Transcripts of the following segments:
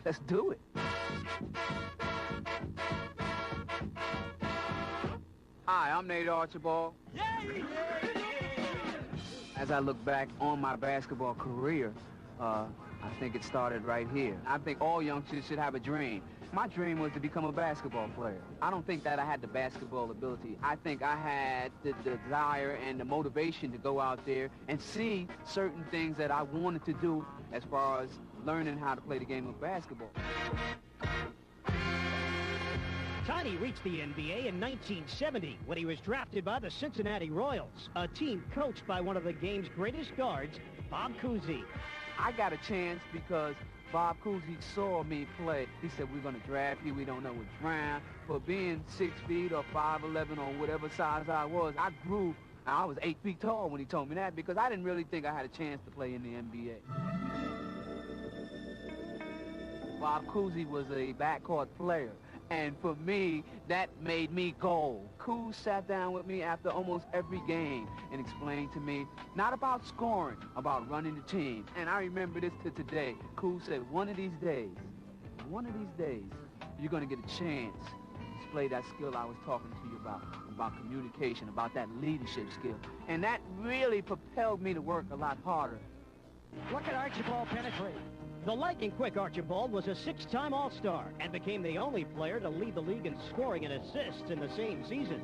Let's do it. Hi, I'm Nate Archibald. As I look back on my basketball career, I think it started right here. I think all youngsters should have a dream. My dream was to become a basketball player. I don't think that I had the basketball ability. I think I had the desire and the motivation to go out there and see certain things that I wanted to do as far as learning how to play the game of basketball. Tiny reached the NBA in 1970 when he was drafted by the Cincinnati Royals, a team coached by one of the game's greatest guards, Bob Cousy. I got a chance because Bob Cousy saw me play. He said, we're going to draft you. We don't know which round. But being 6 feet or 5'11" or whatever size I was, I grew. I was 8 feet tall when he told me that because I didn't really think I had a chance to play in the NBA. Bob Cousy was a backcourt player. And for me, that made me gold. Coos sat down with me after almost every game and explained to me, not about scoring, about running the team. And I remember this to today. Coos said, one of these days, you're going to get a chance to display that skill I was talking to you about communication, about that leadership skill. And that really propelled me to work a lot harder. Look at Archibald penetrate. The lightning-quick Archibald was a 6-time All-Star and became the only player to lead the league in scoring and assists in the same season.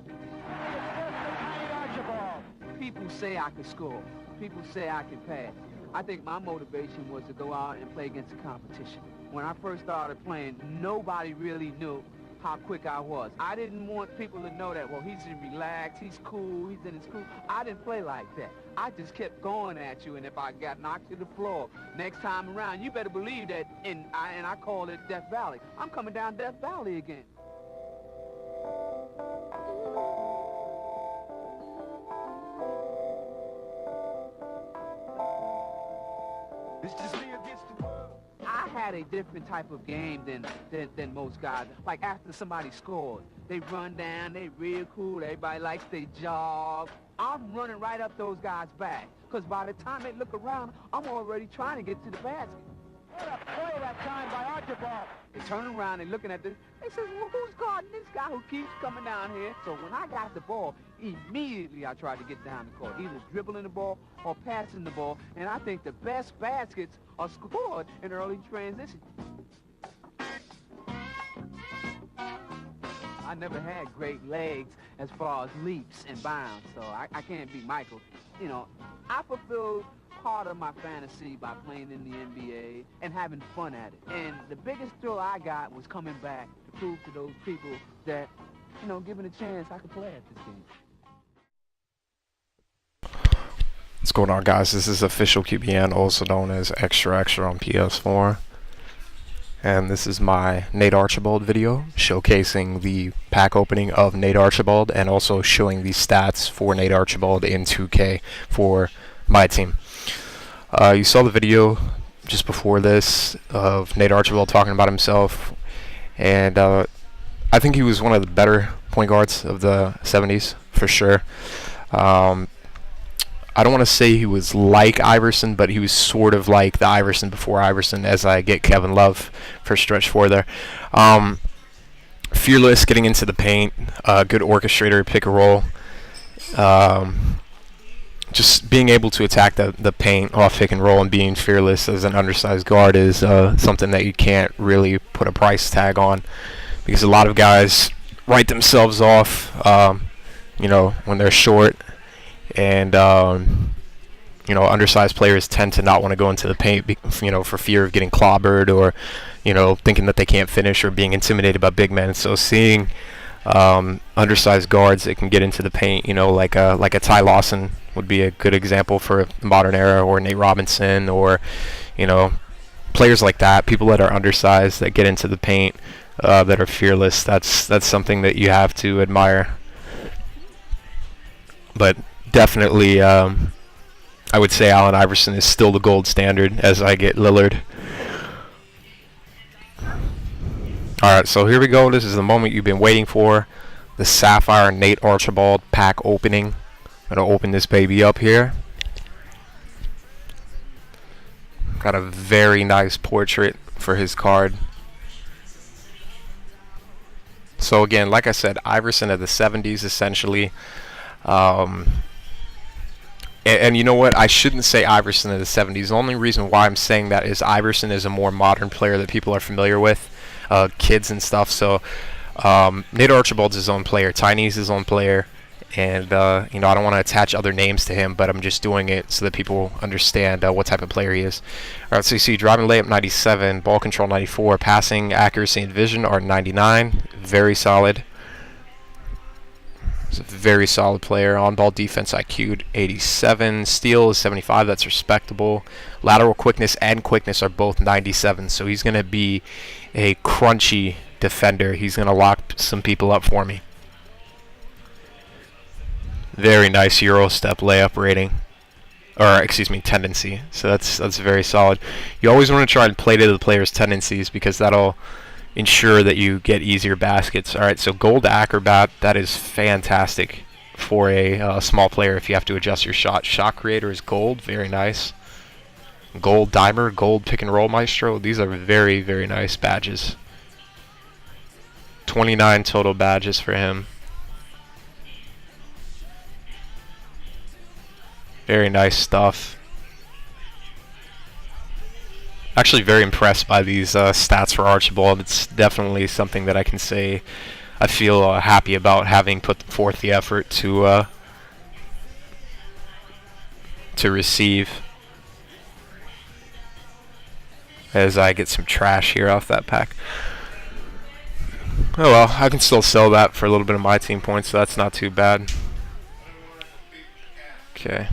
Archibald. People say I can score. People say I can pass. I think my motivation was to go out and play against the competition. When I first started playing, nobody really knew how quick I was. I didn't want people to know that, well, he's relaxed, he's cool, he's in his cool. I didn't play like that. I just kept going at you, and if I got knocked to the floor, next time around, you better believe that, and I call it Death Valley. I'm coming down Death Valley again. It's just me against the world. I had a different type of game than most guys. Like after somebody scored, they run down, they real cool, everybody likes they jog. I'm running right up those guys' back, because by the time they look around, I'm already trying to get to the basket. What a play that time by Archibald. They turn around and looking at this. They says, well, who's guarding this guy who keeps coming down here? So when I got the ball, immediately I tried to get down the court, either dribbling the ball or passing the ball. And I think the best baskets are scored in early transition. I never had great legs as far as leaps and bounds, so I can't beat Michael. You know, I fulfilled part of my fantasy by playing in the NBA and having fun at it. And the biggest thrill I got was coming back to prove to those people that, you know, given a chance, I could play at this game. What's going on, guys? This is Official QBN, also known as Extra Extra on PS4. And this is my Nate Archibald video showcasing the pack opening of Nate Archibald and also showing the stats for Nate Archibald in 2K for my team. You saw the video just before this of Nate Archibald talking about himself, and I think he was one of the better point guards of the 70s for sure. I don't want to say he was like Iverson, but he was sort of like the Iverson before Iverson, as I get Kevin Love for stretch 4 there. Fearless, getting into the paint, good orchestrator, pick and roll. Just being able to attack the paint off pick and roll and being fearless as an undersized guard is something that you can't really put a price tag on, because a lot of guys write themselves off, you know, when they're short. And you know, undersized players tend to not want to go into the paint, you know, for fear of getting clobbered or, you know, thinking that they can't finish or being intimidated by big men. So seeing undersized guards that can get into the paint, you know, like a Ty Lawson would be a good example for the modern era, or Nate Robinson, or, you know, players like that, people that are undersized that get into the paint, that are fearless. That's something that you have to admire. But definitely, I would say Allen Iverson is still the gold standard as I get Lillard. Alright, so here we go. This is the moment you've been waiting for. The Sapphire Nate Archibald pack opening. I'm going to open this baby up here. Got a very nice portrait for his card. So again, like I said, Iverson of the 70s essentially. Um, and you know what? I shouldn't say Iverson of the 70s. The only reason why I'm saying that is Iverson is a more modern player that people are familiar with, kids and stuff. So Nate Archibald's his own player. Tiny's his own player. And, you know, I don't want to attach other names to him, but I'm just doing it so that people understand what type of player he is. All right, so you see driving layup 97, ball control 94, passing accuracy and vision are 99. Very solid. He's a very solid player. On-ball defense IQ 87. Steal is 75. That's respectable. Lateral quickness and quickness are both 97. So he's going to be a crunchy defender. He's going to lock some people up for me. Very nice Euro step layup rating. Or, excuse me, tendency. So that's very solid. You always want to try and play to the player's tendencies because that'll ensure that you get easier baskets. All right, so gold acrobat, that is fantastic for a small player if you have to adjust your shot. Shot creator is gold, very nice. Gold dimer, gold pick and roll maestro. These are very, very nice badges. 29 total badges for him. Very nice stuff. Actually very impressed by these stats for Archibald. It's definitely something that I can say I feel happy about having put forth the effort to receive. As I get some trash here off that pack. Oh well, I can still sell that for a little bit of my team points, so that's not too bad. Okay.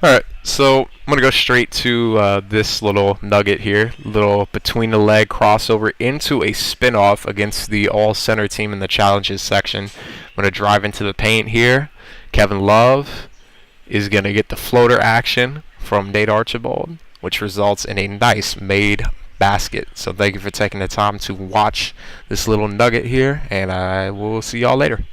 Alright, so I'm going to go straight to this little nugget here. Little between the leg crossover into a spin-off against the all-center team in the challenges section. I'm going to drive into the paint here. Kevin Love is going to get the floater action from Nate Archibald, which results in a nice made basket. So thank you for taking the time to watch this little nugget here, and I will see y'all later.